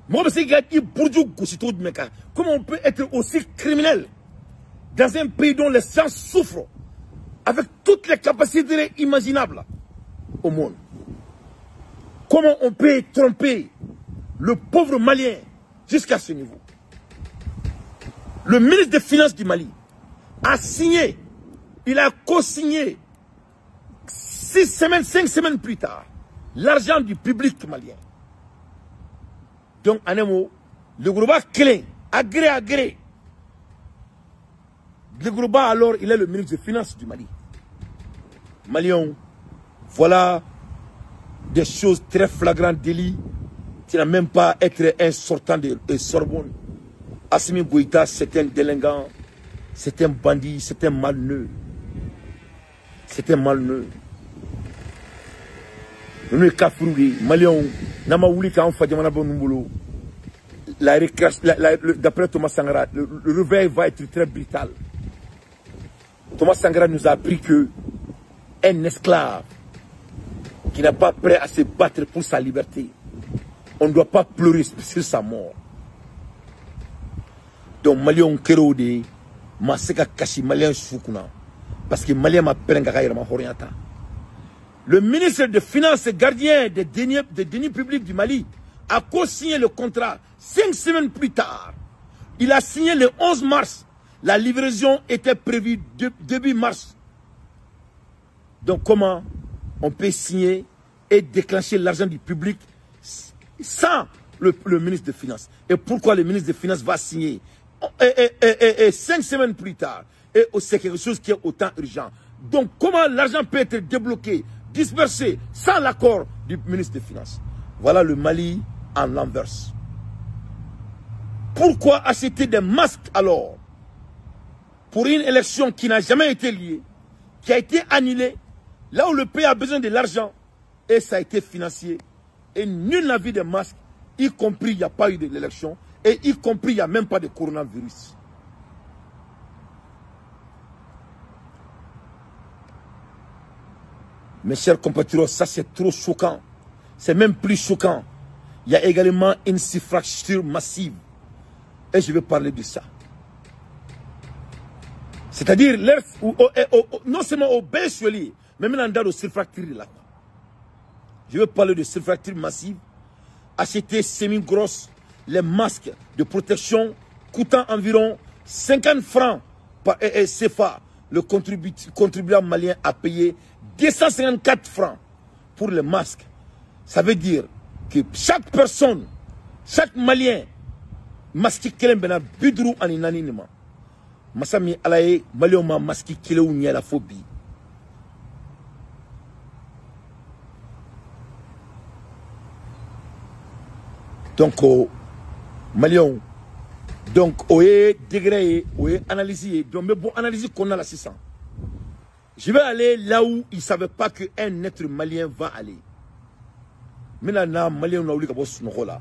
Moi, comment on peut être aussi criminel dans un pays dont les gens souffrent avec toutes les capacités imaginables au monde? Comment on peut tromper le pauvre Malien jusqu'à ce niveau? Le ministre des Finances du Mali a signé, il a co-signé 5 semaines plus tard, l'argent du public malien. Donc, en un mot, le Grouba clé, à gré, le Grouba alors, il est le ministre des Finances du Mali. Malion, voilà des choses très flagrantes délit. Tu n'as même pas être un sortant de Sorbonne. Assimi Goïta, c'est un délinquant, c'est un bandit, c'est un malneux. C'est un malneux. Nous sommes Kafrouri, Malion, Nama Oulika, Fadjamana Bonumbolo. D'après Thomas Sankara, le réveil va être très brutal. Thomas Sankara nous a appris que un esclave qui n'est pas prêt à se battre pour sa liberté, on ne doit pas pleurer sur sa mort. Donc, Malion Kerode, Maseka Kashi, Malien Choukuna, parce que Malien m'a pris un. Le ministre des Finances et gardien des deniers publics du Mali a co-signé le contrat 5 semaines plus tard. Il a signé le 11 mars. La livraison était prévue début mars. Donc comment on peut signer et déclencher l'argent du public sans le ministre des Finances? Et pourquoi le ministre des Finances va signer 5 semaines plus tard? Et c'est quelque chose qui est autant urgent. Donc comment l'argent peut être débloqué, dispersé sans l'accord du ministre des Finances? Voilà le Mali en l'envers. Pourquoi acheter des masques alors pour une élection qui n'a jamais été liée, qui a été annulée, là où le pays a besoin de l'argent et ça a été financier et nul n'a vu des masques, y compris il n'y a pas eu d'élection et y compris il n'y a même pas de coronavirus. Mes chers compatriotes, ça c'est trop choquant. C'est même plus choquant. Il y a également une infrastructure massive. Et je vais parler de ça. C'est-à-dire, non seulement au Béchelier, mais même dans le infrastructure là. Je vais parler de infrastructure massive. Acheter semi-grosses, les masques de protection coûtant environ 50 francs par CFA. Le contribuable malien a payé 254 francs pour les masques. Ça veut dire que chaque personne, chaque malien, masque kelen bena bidru aninanima. Masami alaye malien ma masque kele ou la phobie. Donc malien, donc oye degré, oye analysé, donc mais bon analyse qu'on a là 600. Je vais aller là où ils ne savaient pas qu'un être malien va aller. Maintenant, malien on a oublié que ce là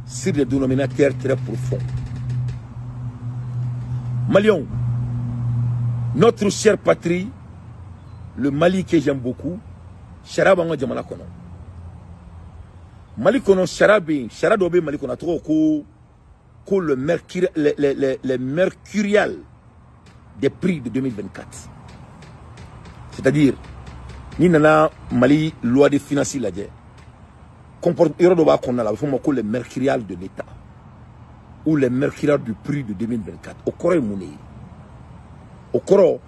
sur des dénominateurs très profonds. Malien, notre chère patrie, le Mali que j'aime beaucoup, Charabanga Djamana Kono. Mali Kono, Charabi, Charadobe Mali Kono, trop le les mercurial des prix de 2024. C'est-à-dire, ni nana Mali loi des finances la dit. Comporte qu'on a là, il faut les mercurial de l'État ou les mercurial du prix de 2024. Au Corée Mouné. Au Corée,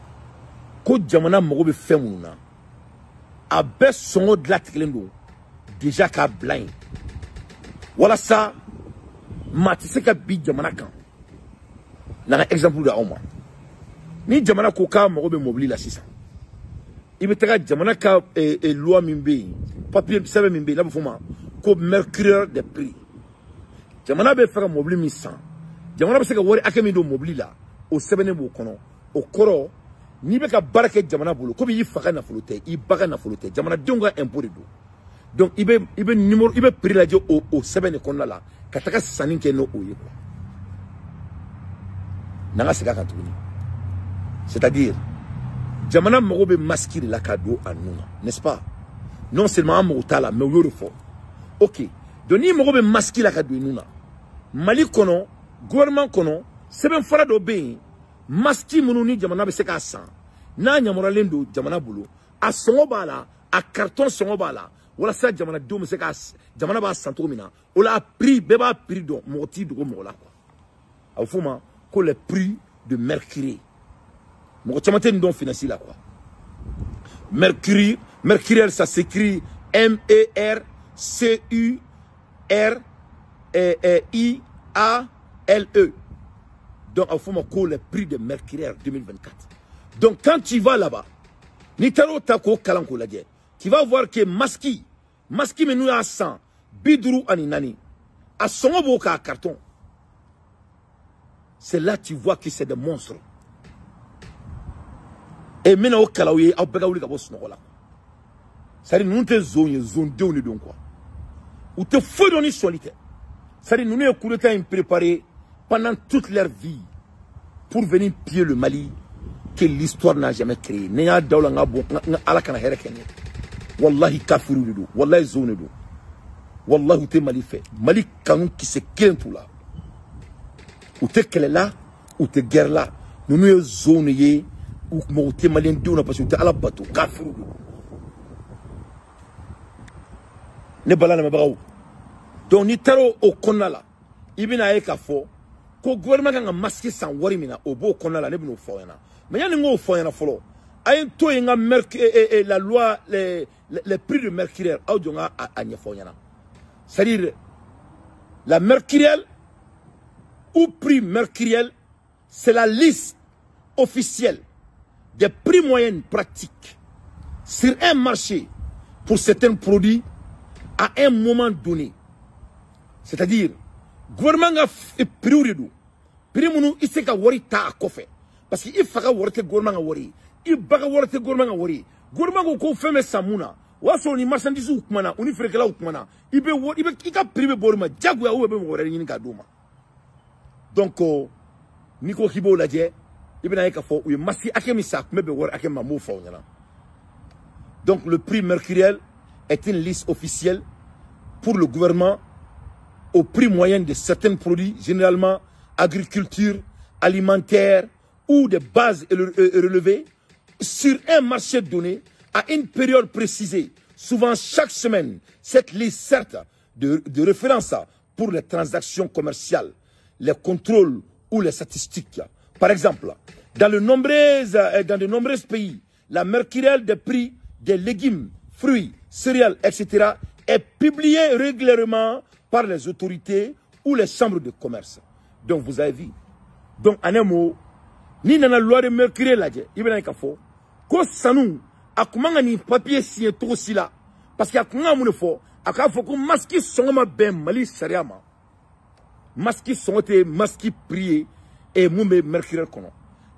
quand Djamana Mogobe fait Mouna, a baisse son de la Tiklendo, déjà qu'à blind. Voilà ça, Matiseka bi Djamana kan. N'a exemple de Aoma. Ni Djamana Koka Mogobe mobile la 600. Il me t'a Djamana ka loi mimbe, papier sabe mimbe, là, vous comme mercure des prix. Jamana be faire mobile 1100. Jamana be se ka wori akemi do mobile là au 7 bo kono. Au koro ni be ka barake jamana bolo comme yi faka na folote, yi baka na folote. Jamana donga impôt do. Donc il be numéro il be prix la au 7 kono là. Kataka sanin ke no oye quoi. Nanga se ka katuni. C'est-à-dire jamana mogo be masquer la cadeau à nous, n'est-ce pas? Non seulement Motala mais au fort. Ok, Donc ni mo be masque la ka do nuna Mali kono gouvernement kono seben fara do be masque munu ni jamana be se ka san na nyamora lendo jamana bulu a songo bala a carton songo bala wala sa jamana do me se ka jamana ba santo mina wala prix be ba prix do moti do mo la quoi au fond que le prix de mercure mo chamate ndon financier là quoi mercuriel ça s'écrit MERCURIALE. Donc, il faut que le prix de mercuriel 2024. Donc, quand tu vas là-bas, tu vas voir que Maski menu à 100, Biduru Aninani, à son boka à carton. C'est là que tu vois que c'est des monstres. Et maintenant, au Kalaouye, au Begaouli, à Bosnola. C'est-à-dire, nous sommes zone 2 ou donc quoi. Ou te fou donner solitaire. C'est-à-dire, nous sommes coup d'État préparés pendant toute leur vie pour venir piller le Mali que l'histoire n'a jamais créé. N'est-ce pas nga bon ala kana here kene. Wallahi kafiru du. Wallahi zone du. Wallahi te Mali fait. Mali kanou qui se kien tout là. Ou te kele là, ou te guerre là. Nous sommes zone yé ou mo te Malien do na parce que te ala bateau kafiru du. Ne balana mabagaw donc ni taro o konala ibina e ka fo ko gouvernement nga masque sans wari mina o bo konala ne bino fo yana mais yani ngo fo yana folo ay to nga la loi les prix de mercuriel au jonga a fo yana c'est-à-dire la mercuriel ou prix mercuriel c'est la liste officielle des prix moyens pratiques sur un marché pour certains produits à un moment donné. C'est-à-dire, le gouvernement a fait prix de prix mounou, il sait qu'à wari ta à kofe. Parce qu'il faut que le gouvernement a wari. Il baga wari le gouvernement a wari. Le gouvernement a fait mais samouna. Waso ni marchandise ou kumana, on y fait que là ou kumana. Il peut privé borma, diagua ou be wari ni kadoma. Donc, Nico Kibo la dje, il be na eka fo, ou masi akemi sak, mebe wari akema mo fo nyana. Donc, le prix mercuriel est une liste officielle pour le gouvernement au prix moyen de certains produits, généralement agriculture, alimentaire ou des bases relevées, sur un marché donné à une période précisée, souvent chaque semaine. Cette liste certes de référence pour les transactions commerciales, les contrôles ou les statistiques. Par exemple, dans de nombreux pays, la mercurielle des prix des légumes, fruits, céréales, etc. est publiée régulièrement par les autorités ou les chambres de commerce. Donc vous avez vu. Donc en un mot, ni dans la loi de mercure là, il y a un café. Quand ça nous, à comment ni papier signé tout aussi là, parce qu'il y a comment mon effort, à quoi faut que masque son ma ben mali sériama, masque son te masque prier et mon mercure kono.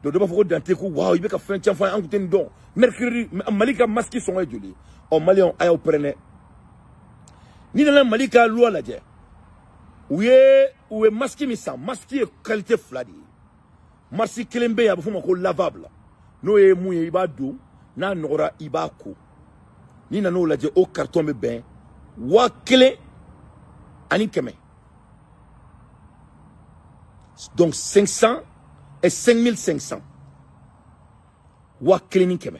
Donc d'abord faut que dans tes coups, waouh, il veut qu'à faire un tiens faire un coup de don. Mercure mali ka masque son est joli. Au Mali, on a prené. Ni dans la Mali, la loi là, où est masque misa, masque qualité fladi. Masque kelembe ya bufuma ko lavable. No e mouye iba do, na nora iba ko. Ni na no la au carton me ben, wa kele ani keme. Donc 500 et 5500. Wa kele ni keme.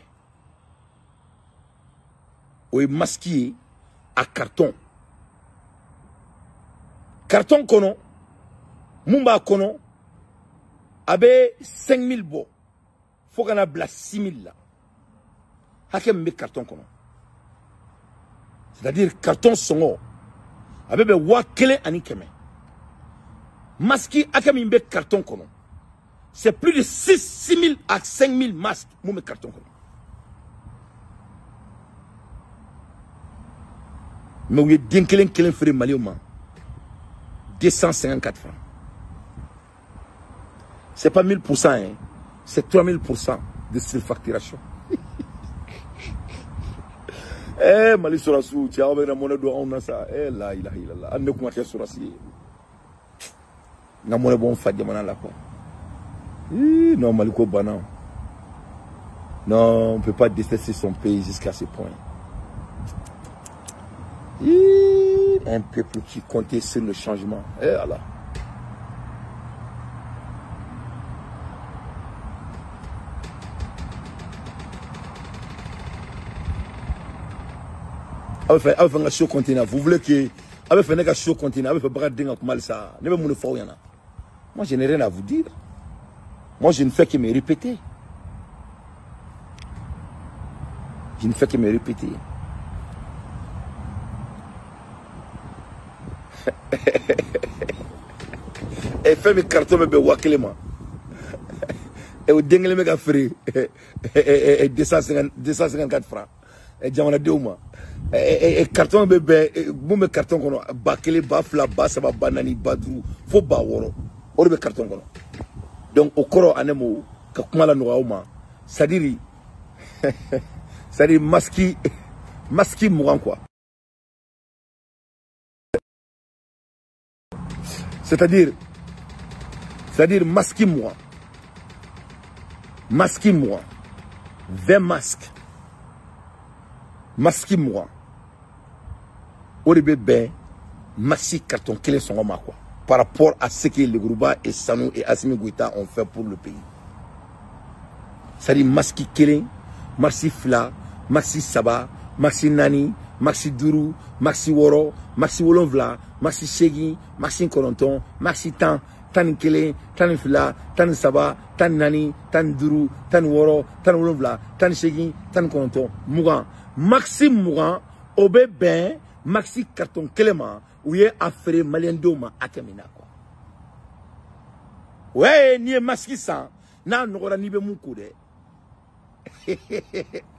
Ou masqué à carton. Carton kono, mumba kono, abe 5000 bo. Faut qu'on a bla 6000 là. Hakem me carton kono. C'est-à-dire carton songo. Abe be wakele anikeme. Masqué hakem me carton kono. C'est plus de 6000 à 5000 masques mumbe carton kono. Mais vous avez dit que vous Mali 254 francs. Ce n'est pas 1000%, hein. C'est 3000% de surfacturation. Eh, Mali Sorasu, tu as ouvert la monnaie de Onasa. Eh, là, il a là. On ne peut pas Sorasi. La monnaie bon fait de mon là quoi. Non, Maliko Banan. Non, on ne peut pas détester son pays jusqu'à ce point. un peuple qui comptait sur le changement. Et voilà. Avec un show continent, vous voulez que avec un show continent, avec un bagadinga comme ça, ne me moune pas yana. Moi je n'ai rien à vous dire. Moi je ne fais que me répéter. Je ne fais que me répéter. Et fait mes cartons me wakele moi. Et au dengle me gafri. Et 254 francs. Et jamana de uma. Et carton bébé, bon me carton kono bakele bafla basa ba banani badru fo ba woro. O be carton kono. Donc au koro anemo ka kuma la no uma. C'est-à-dire maski mouran quoi. C'est-à-dire masquez-moi. Masquez-moi. 20 masques. Masquez-moi. Au bébé, maxi carton quel est son homme quoi. Par rapport à ce que le Grouba et Sanou et Assimi Goïta ont fait pour le pays. C'est-à-dire masquez quel maxi fla, maxi saba, maxi nani, maxi duru, maxi woro, maxi wolonvla, maxi shegi, maxi koronton, maxi tan, tan kele, tan fila, tan saba, tan nani, tan duru, tan woro, tan wolonvla, tan shegi, tan koronton, mougan. Maxi mougan, obe ben, maxi carton kelema, ouye affaire malien doma akamina quoi. Ouais, ni maxi san, na nora ni be moukou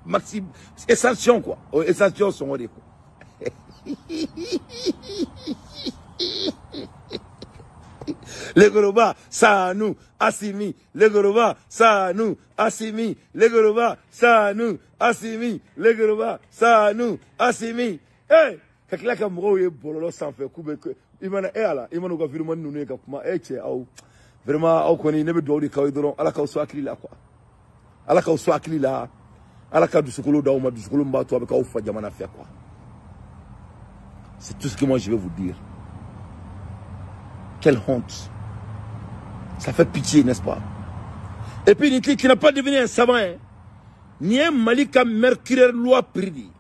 Maxi, essentiel quoi. Essentiel sont quoi. Les Goroba, ça nous, Assimi. Les Goroba, ça nous, Assimi. Les Goroba, ça nous, Assimi. Les Goroba, ça nous, Assimi. Eh, quelqu'un qui a mouru bololo sans faire couper que il m'a là, il m'a nous gaffi le monde nous n'est pas comment eh tiens vraiment au connaît ne me doit dire qu'il à la cause akili là quoi. Ala ka uso akili la ala ka dusukolo da uma dusukolo mbato abeka ufa jamana fait quoi. C'est tout ce que moi je vais vous dire. Quelle honte. Ça fait pitié, n'est-ce pas? Et puis Niki qui n'a pas devenu un savant, hein? Ni un Malika mercuriel loi privée.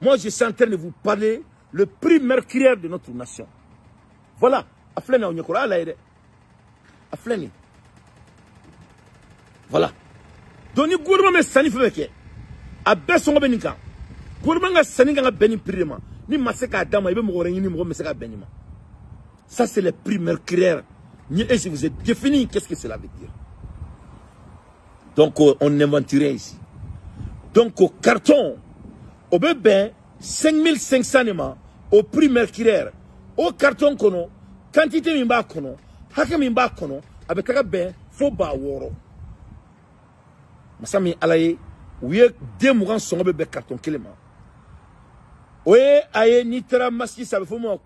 Moi je suis en train de vous parler le prix mercuriel de notre nation. Voilà. Afleni on yekora ala ede. Afleni. Voilà. Donc, le gouvernement est sani fait a besoin de bénika. Le gouvernement est sani quand béni prima. Ni maseka dama, il veut mourir ni mourir maseka bénima. Ça c'est le prix mercuriel. Et si vous êtes défini, qu'est-ce que cela veut dire? Donc on inventerait ici. Donc au carton, au bébé 5500 nema au prix mercuriel. Au carton kono, quantité mimba kono, hake mimba kono, avec un ben faut ba woro. Masami alaye, oui, deux mourants sont bébé carton kelema. Oui, aye nitra maski ça veut dire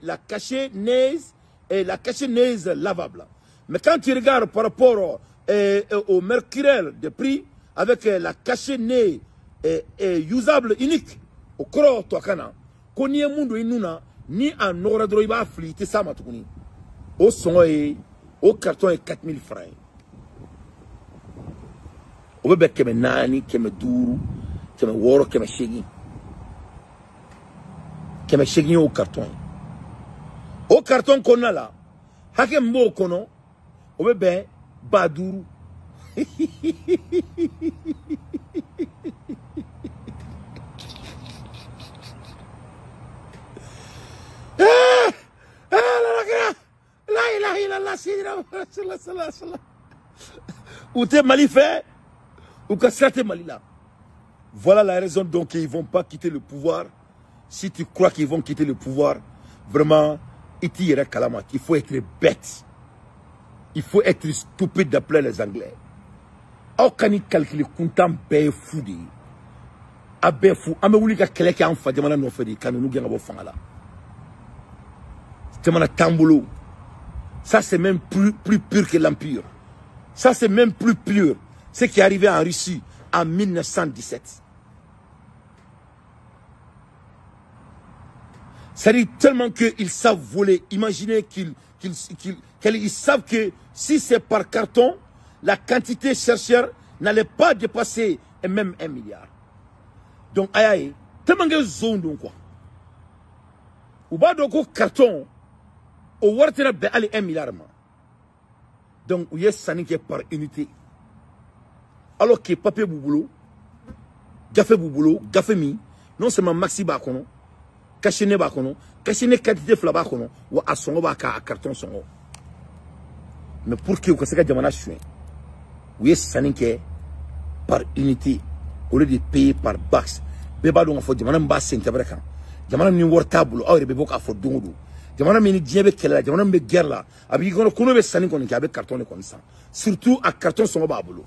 la cachée naise et la cachée naise lavable. Mais quand tu regardes par rapport au mercuriel de prix avec la cachée naise usable unique au cro toakana, qu'on y ait mundo inuna ni en oradro iba flité ça matukuni. Au son au carton est 4000 francs. Au bébé keme nani, keme duru, keme woro, keme shegi. Keme shegi au carton. Au carton qu'on a là, hake mbo kono, au bébé baduru. Ou t'es Mali fait, ou que certains Mali là. Voilà la raison donc ils ne vont pas quitter le pouvoir. Si tu crois qu'ils vont quitter le pouvoir, vraiment, il faut être bête. Il faut être stupide d'appeler les Anglais. How can you calculer content bé fou de? A bé fou. A me voulu que quelqu'un en fait demande non fait de quand nous gagnons au fond là. C'est mon tamboulou. Ça c'est même plus pur que l'empire. Ça c'est même plus pur. Ce qui est arrivé en Russie en 1917. C'est-à-dire tellement qu'ils savent voler. Imaginez qu'ils savent que si c'est par carton, la quantité chercheur n'allait pas dépasser même 1 milliard. Donc, aïe, tellement que zone donc quoi. Ou pas donc carton, au wartena be aller 1 milliard. Donc, il y a sanique par unité. Alors que papier bouboulot, café bouboulot, café mi, non seulement maxi bakono, cachine bakono, cachine quantité fla bakono, ou à son baka à carton son. Mais pour que vous sachiez que jamana chouin, vous y sanique par unité, au lieu de payer par box. Beba donc faut jamana mba sente breka. Jamana ni wortable, awre bebo ka fo dongo. Jamana mini diebe kela, jamana mbe guerre là, abi kono be sani kono ki avec carton comme ça. Surtout à carton son babulo.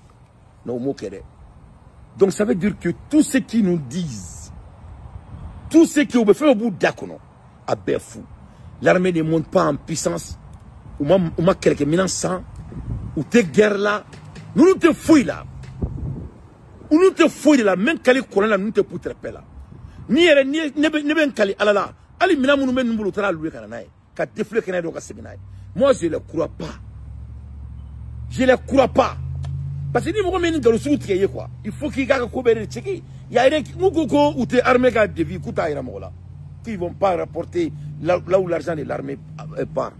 Non mo kere. Donc ça veut dire que tout ce qui nous disent, tout ce qui ont fait au bout d'akono, a ben fou. L'armée ne monte pas en puissance. Ou ma quelques 1900 ou te guerre là, nous te fouille là. Ou nous te fouille là, même quand les colons là, nous te poutre là. Ni ben kali alala. Ali mina mounou men nous tra loué kananaï. Ka déflé kanay do ka sebinaï. Moi je le crois pas. Je le crois pas. Parce que ni moko meni dans sou tiye quoi. Il faut qu'il gagne ko bere tcheki. Il y a rien qui moko ou te armée ka de vie kouta ira mola. Qui vont pas rapporter là où l'argent de l'armée part.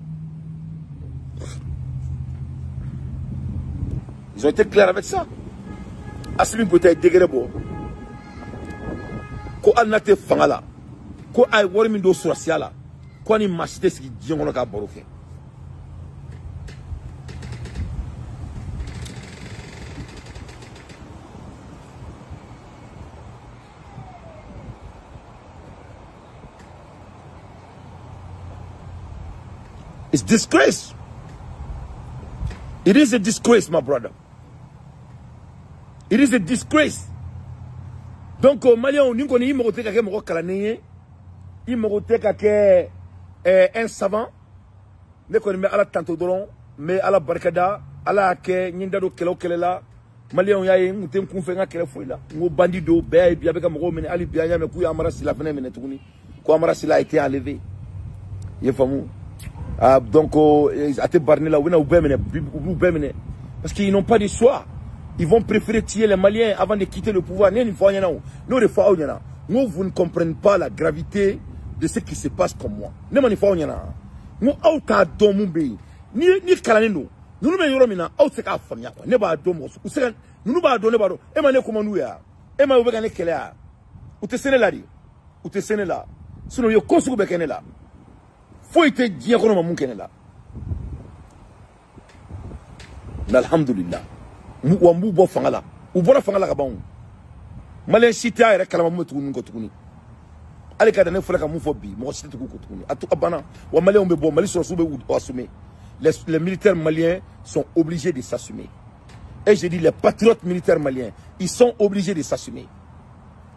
Ils ont été clairs avec ça. Asimi peut être degré bon. Ko alnate fangala. Ko ay wori min do surasiala. Ko ni machite ski diongo ka boroke. It's disgrace. It is a disgrace, my brother. It is a disgrace. Donc, Malien, nous connaissons un savant. Nous connaissons à la tantodoron, mais à la barcada, à la ke, Nindado Kelo Kelela. Malien, il y a un thème qu'on fait un kéléfoïla. Nous bandido, bé, bien avec un mot, mais Ali Bianya, mais Kouya Amara Sila venait, mais Touni. Kouamara Sila a été enlevé. Il est fameux. Donc, à te barner là, parce qu'ils n'ont pas de choix. Ils vont préférer tuer les Maliens avant de quitter le pouvoir. Nous vous ne comprenez pas la gravité de ce qui se passe comme moi. Nous ne pouvons pas. Nous avons ni kalanino. Nous ne pouvons pas. Nous ne pouvons pas. Alhamdulillah. Wambu bo fangala. U bora fangala ka ban. Malen sita yere kalama mutu ko tukuni. Ale ka dane fula ka mu fo bi, mo sita ko tukuni. Atu abana wa malen be bo mali so be assumer. Les militaires maliens sont obligés de s'assumer. Et je dis les patriotes militaires maliens, ils sont obligés de s'assumer.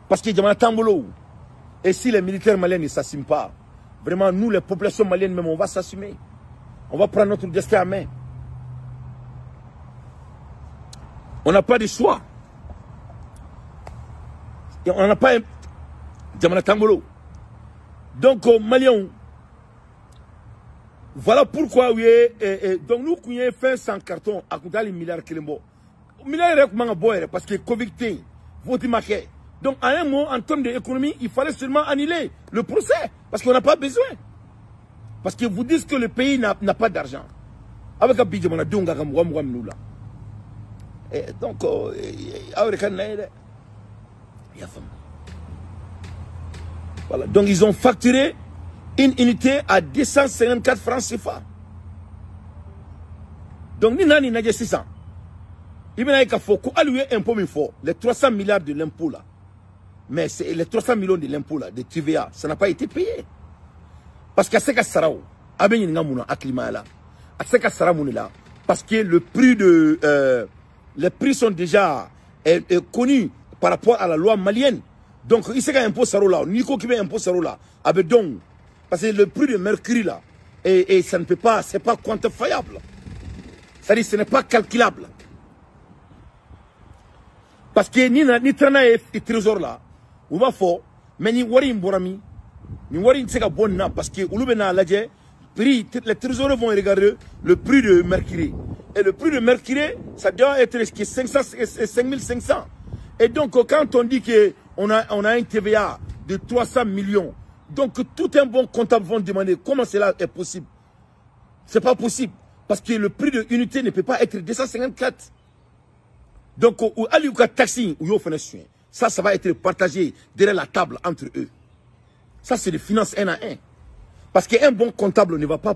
Parce que jamana tambolo. Et si les militaires maliens ne s'assument pas, vraiment nous les populations maliennes même on va s'assumer. On va prendre notre destin en main. On n'a pas de choix. Et on n'a pas un Jamana Tangolo. Donc, Maliens, voilà pourquoi oui. Donc, nous qui avons fait 100 cartons à coûter les milliards de dollars. Milliards de dollars parce que Covid, votre marché. Donc, à un moment, en termes d'économie, il fallait seulement annuler le procès. Parce qu'on n'a pas besoin. Parce que vous dites que le pays n'a pas d'argent. Avec un budget, on a deux là. Et donc, voilà. Donc, ils ont facturé une unité à 254 francs CFA. Donc, ni nani n'a 600. Il y a un faut allouer impôt, les 300 milliards de l'impôt là. Mais c'est les 300 millions de l'impôt là, de TVA, ça n'a pas été payé. Parce que c'est que Sarao, Aben Ngamouna, Aklima là, c'est que Saramouni là, parce que le prix de. Les prix sont déjà connus par rapport à la loi malienne. Donc, il sait qu'il y a un impôt Saro là. Nico qui veut un impôt Saro là. Donc, parce que le prix de mercure là, et ça ne peut pas, c'est pas quantifiable. C'est-à-dire, ce n'est pas calculable. Parce que ni Trana et Trésor là, ou va fort, mais ni Wari Mborami, Parce que les trésoriers vont regarder le prix de Mercury. Et le prix de Mercury, ça doit être 5500. Et donc, quand on dit qu'on a un TVA de 300 millions, donc tout un bon comptable va demander comment cela est possible. C'est pas possible. Parce que le prix de l'unité ne peut pas être 254. Donc, ça va être partagé derrière la table entre eux. Ça, c'est des finances 1 à 1. Parce qu'un bon comptable ne va pas